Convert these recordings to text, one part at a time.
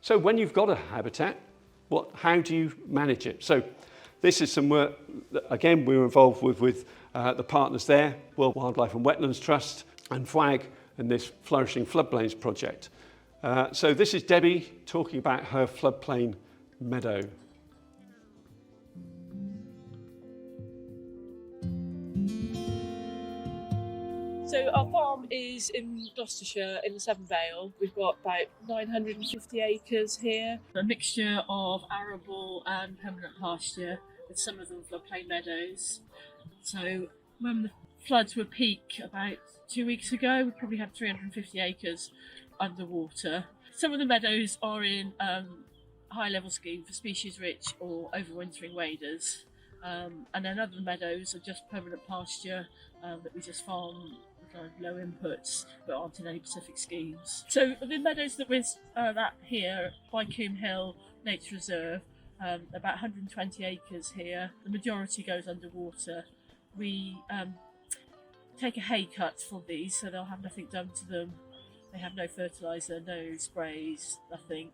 So when you've got a habitat, how do you manage it? So this is some work that, again, we were involved with the partners there, World Wildlife and Wetlands Trust and FWAG, and this Flourishing Floodplains project. So this is Debbie talking about her floodplain meadow. So our farm is in Gloucestershire in the Severn Vale. We've got about 950 acres here. A mixture of arable and permanent pasture, with some of them floodplain meadows. So when the floods were peak about 2 weeks ago, we probably had 350 acres underwater. Some of the meadows are in high level scheme for species rich or overwintering waders. And then other meadows are just permanent pasture that we just farm with low inputs but aren't in any specific schemes. So the meadows that we're at here, by Coombe Hill Nature Reserve, about 120 acres here. The majority goes underwater. We take a hay cut for these, so they'll have nothing done to them. They have no fertiliser, no sprays, nothing.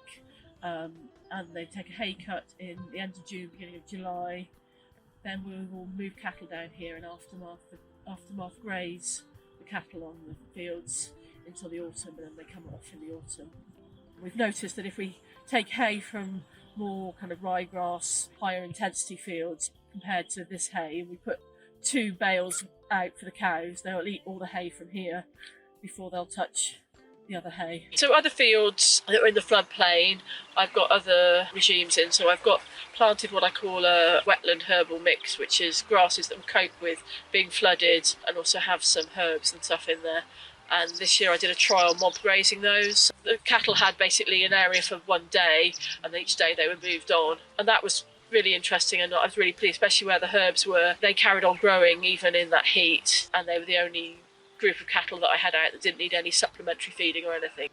And they take a hay cut in the end of June, beginning of July. Then we will move cattle down here and aftermath graze the cattle on the fields until the autumn, and then they come off in the autumn. We've noticed that if we take hay from more kind of ryegrass, higher intensity fields compared to this hay, and we put 2 bales out for the cows, they'll eat all the hay from here before they'll touch the other hay. So other fields that are in the floodplain, I've got other regimes in. So I've got planted what I call a wetland herbal mix, which is grasses that will cope with being flooded and also have some herbs and stuff in there. And this year I did a trial mob grazing those. The cattle had basically an area for one day, and each day they were moved on. And that was really interesting, and I was really pleased, especially where the herbs were. They carried on growing even in that heat, and they were the only group of cattle that I had out that didn't need any supplementary feeding or anything.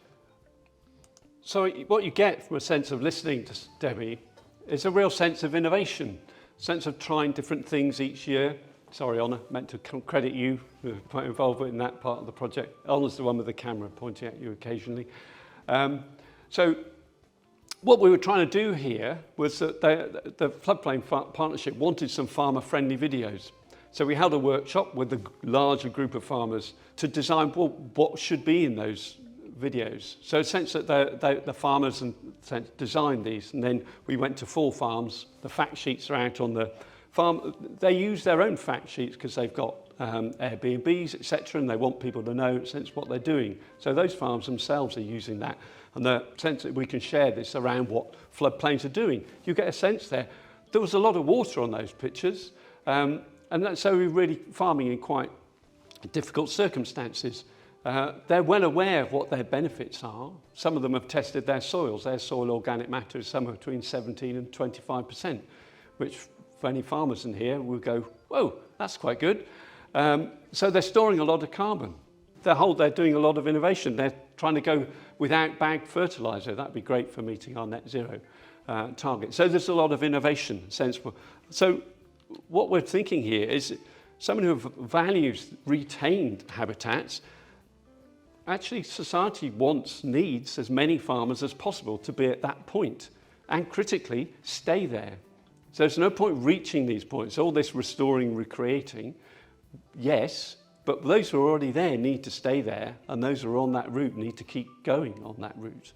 So what you get from a sense of listening to Debbie is a real sense of innovation, sense of trying different things each year. Sorry, Honor, meant to credit you for quite involved in that part of the project. Honor's the one with the camera pointing at you occasionally. So what we were trying to do here was that the Floodplain Partnership wanted some farmer-friendly videos. So we held a workshop with a larger group of farmers to design what should be in those videos. So in a sense that the farmers designed these, and then we went to 4 farms. The fact sheets are out on the farm. They use their own fact sheets because they've got Airbnbs, etc., and they want people to know in a sense what they're doing. So those farms themselves are using that, and the sense that we can share this around what floodplains are doing. You get a sense there. There was a lot of water on those pictures. So we're really farming in quite difficult circumstances. They're well aware of what their benefits are. Some of them have tested their soils. Their soil organic matter is somewhere between 17 and 25%, which for any farmers in here will go, whoa, that's quite good. So they're storing a lot of carbon. They're doing a lot of innovation. They're trying to go without bagged fertiliser. That'd be great for meeting our net zero target. So there's a lot of innovation, sensible. So what we're thinking here is someone who values retained habitats. Actually, society needs as many farmers as possible to be at that point, and critically, stay there. So there's no point reaching these points. All this restoring, recreating, yes, but those who are already there need to stay there, and those who are on that route need to keep going on that route.